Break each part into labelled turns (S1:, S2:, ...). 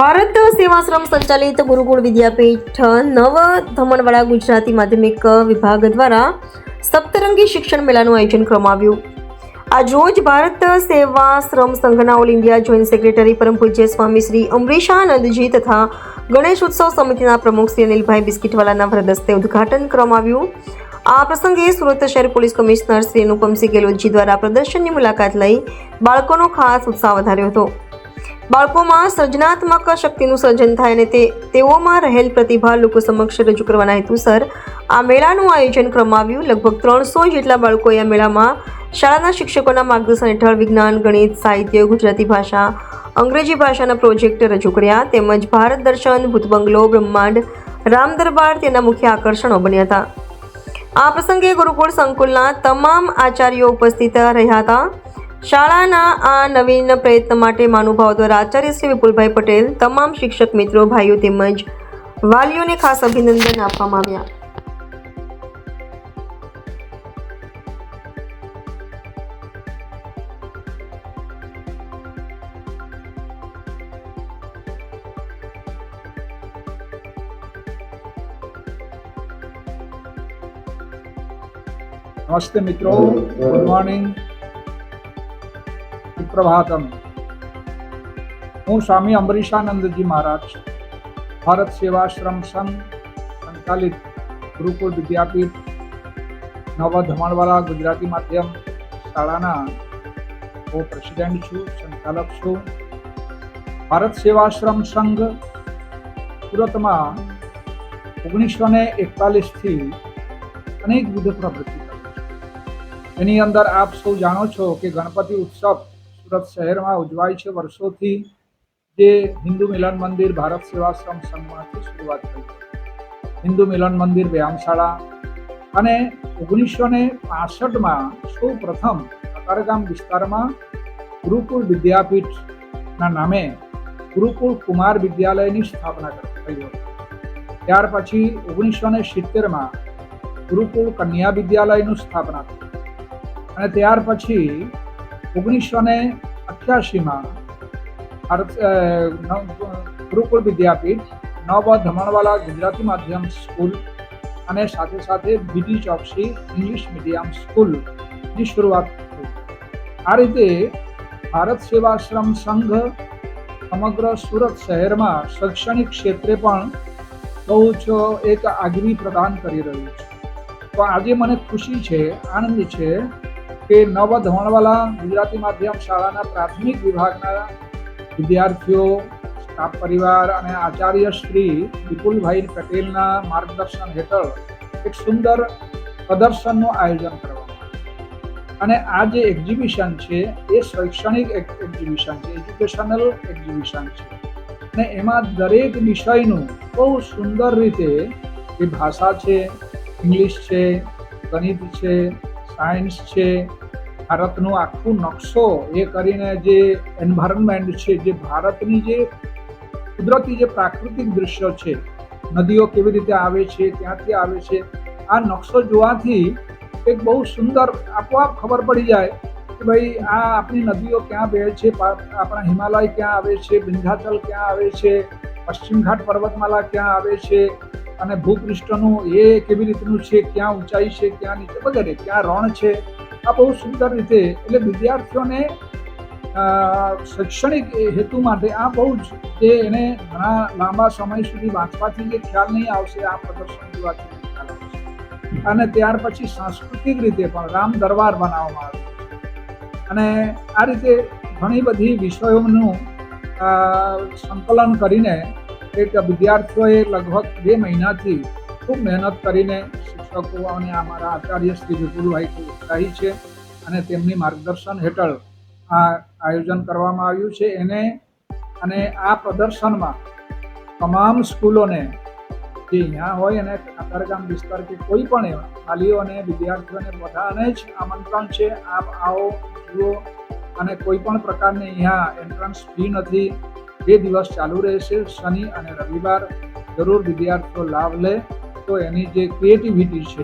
S1: ભારત સેવાશ્રમ સંચાલિત ગુરુકુળ વિદ્યાપીઠ નવ ધમણવાડા ગુજરાતી માધ્યમિક વિભાગ દ્વારા સપ્તરંગી શિક્ષણ મેળાનું આયોજન કરવામાં આવ્યું. આજરોજ ભારત સેવાશ્રમ સંઘના ઓલ ઇન્ડિયા જોઈન્ટ સેક્રેટરી પરમ પૂજ્ય સ્વામી શ્રી અમરીશાનંદજી તથા ગણેશ ઉત્સવ સમિતિના પ્રમુખ શ્રી અનિલભાઈ બિસ્કીટવાલાના વરદસ્તે ઉદ્ઘાટન કરવામાં આવ્યું. આ પ્રસંગે સુરત શહેર પોલીસ કમિશનર શ્રી અનુપમસિંહ ગેહલોતજી દ્વારા પ્રદર્શનની મુલાકાત લઈ બાળકોનો ખાસ ઉત્સાહ વધાર્યો હતો. બાળકોમાં સર્જનાત્મક શક્તિનું સર્જન થાય અને તેઓમાં રહેલ પ્રતિભા લોકો સમક્ષ રજૂ કરવાના હેતુસર આ મેળાનું આયોજન કરવામાં આવ્યું. લગભગ 300 જેટલા બાળકોએ આ મેળામાં શાળાના શિક્ષકોના માર્ગદર્શન હેઠળ વિજ્ઞાન, ગણિત, સાહિત્ય, ગુજરાતી ભાષા, અંગ્રેજી ભાષાના પ્રોજેક્ટ રજૂ કર્યા તેમજ ભારત દર્શન, ભૂત બંગલો, બ્રહ્માંડ, રામ દરબાર તેના મુખ્ય આકર્ષણો બન્યા હતા. આ પ્રસંગે ગુરુકુળ સંકુલના તમામ આચાર્યો ઉપસ્થિત રહ્યા હતા. શાળાના આ નવીન પ્રયત્ન માટે મહાનુભાવો દ્વારા આચાર્ય શ્રી વિપુલભાઈ પટેલ, તમામ શિક્ષક મિત્રો, ભાઈઓ તેમજ વાલીઓને ખાસ અભિનંદન આપવામાં આવ્યા.
S2: नमस्ते मित्रों, गुड मॉर्निंग, सुप्रभातम. હું સ્વામી અમરીશાનંદજી મહારાજ ભારત સેવાશ્રમ સંઘ સંચાલિત ગુરુકુળ વિદ્યાપીઠ નવ ધમણવાડા ગુજરાતી માધ્યમ શાળાના હું પ્રેસિડેન્ટ છું, સંચાલક છું. ભારત સેવાશ્રમ સંઘ સુરતમાં 1941થી અનેકવિધ પ્રવૃત્તિ એની અંદર આપ સૌ જાણો છો કે ગણપતિ ઉત્સવ સુરત શહેરમાં ઉજવાય છે વર્ષોથી, જે હિન્દુ મિલન મંદિર ભારત સેવાશ્રમ સંઘમાંથી શરૂઆત થઈ. હિન્દુ મિલન મંદિર વ્યાયામશાળા અને 1965માં સૌ પ્રથમ કતારગામ વિસ્તારમાં ગુરુકુળ વિદ્યાપીઠના નામે ગુરુકુળ કુમાર વિદ્યાલયની સ્થાપના થઈ હતી. ત્યાર પછી 1970માં ગુરુકુળ કન્યા વિદ્યાલયનું સ્થાપના થઈ અને ત્યાર પછી 1988માં ગુરુકુળ વિદ્યાપીઠ નવ ધમણવાડા ગુજરાતી માધ્યમ સ્કૂલ અને સાથે સાથે બીડી ચોકસી ઇંગ્લિશ મીડિયમ સ્કૂલની શરૂઆત થઈ. આ રીતે ભારત સેવાશ્રમ સંઘ સમગ્ર સુરત શહેરમાં શૈક્ષણિક ક્ષેત્રે પણ બહુ જ એક આગવી પ્રદાન કરી રહ્યું છે. તો આજે મને ખુશી છે, આનંદ છે કે નવ ધમણવાડા ગુજરાતી માધ્યમ શાળાના પ્રાથમિક વિભાગના વિદ્યાર્થીઓ, સ્ટાફ પરિવાર અને આચાર્ય શ્રી વિપુલભાઈ પટેલના માર્ગદર્શન હેઠળ એક સુંદર પ્રદર્શનનું આયોજન કરવામાં અને આ જે એક્ઝિબિશન છે એ શૈક્ષણિક એક્ઝિબિશન છે, એજ્યુકેશનલ એક્ઝિબિશન છે અને એમાં દરેક વિષયનું બહુ સુંદર રીતે એ ભાષા છે, ઇંગ્લિશ છે, ગણિત છે, સાયન્સ છે, ભારતનો આખો નકશો એ કરીને જે એન્વાયરમેન્ટ છે, જે ભારતની જે કુદરતી જે પ્રાકૃતિક દૃશ્યો છે, નદીઓ કેવી રીતે આવે છે, ક્યાંથી આવે છે, આ નકશો જોવાથી એક બહુ સુંદર આપોઆપ ખબર પડી જાય કે ભાઈ આ આપણી નદીઓ ક્યાં વહે છે, આપણા હિમાલય ક્યાં આવે છે, વિંધ્યાચલ ક્યાં આવે છે, પશ્ચિમ ઘાટ પર્વતમાલા ક્યાં આવે છે અને ભૂપૃષ્ઠનું એ કેવી રીતનું છે, ક્યાં ઊંચાઈ છે, ક્યાં નીચે વગેરે, ક્યાં રણ છે. આ બહુ સુંદર રીતે એટલે વિદ્યાર્થીઓને શૈક્ષણિક હેતુ માટે આ બહુ જ જે એને ઘણા લાંબા સમય સુધી વાંચવાથી જે ખ્યાલ નહીં આવશે, આ પ્રદર્શન જોવાથી ખ્યાલ આવશે. અને ત્યાર પછી સાંસ્કૃતિક રીતે પણ રામ દરબાર બનાવવામાં આવ્યું અને આ રીતે ઘણી બધી વિષયોનું સંકલન કરીને એક વિદ્યાર્થીઓએ લગભગ 2 મહિનાથી ખૂબ મહેનત કરીને શિક્ષકો અને અમારા આચાર્ય શ્રી વિપુલભાઈ ઉત્સાહી છે અને તેમની માર્ગદર્શન હેઠળ આ આયોજન કરવામાં આવ્યું છે. એને અને આ પ્રદર્શનમાં તમામ સ્કૂલોને જે અહીંયા હોય અને કતારગામ વિસ્તાર કે કોઈ પણ વાલીઓ અને વિદ્યાર્થીઓને બધાને જ આમંત્રણ છે. આપ આવો, જુઓ અને કોઈ પણ પ્રકારની અહીંયા એન્ટ્રન્સ ફી નથી. 2 દિવસ ચાલુ રહેશે, શનિ અને રવિવાર. જરૂર વિદ્યાર્થીઓ લાભ લે તો એની જે ક્રિએટિવિટી છે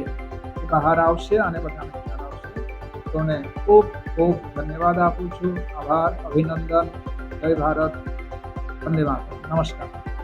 S2: એ બહાર આવશે અને બધાને ખ્યાલ આવશે. તો ખૂબ ખૂબ ધન્યવાદ આપું છું. આભાર, અભિનંદન. જય ભારત. વંદે માતરમ. નમસ્કાર.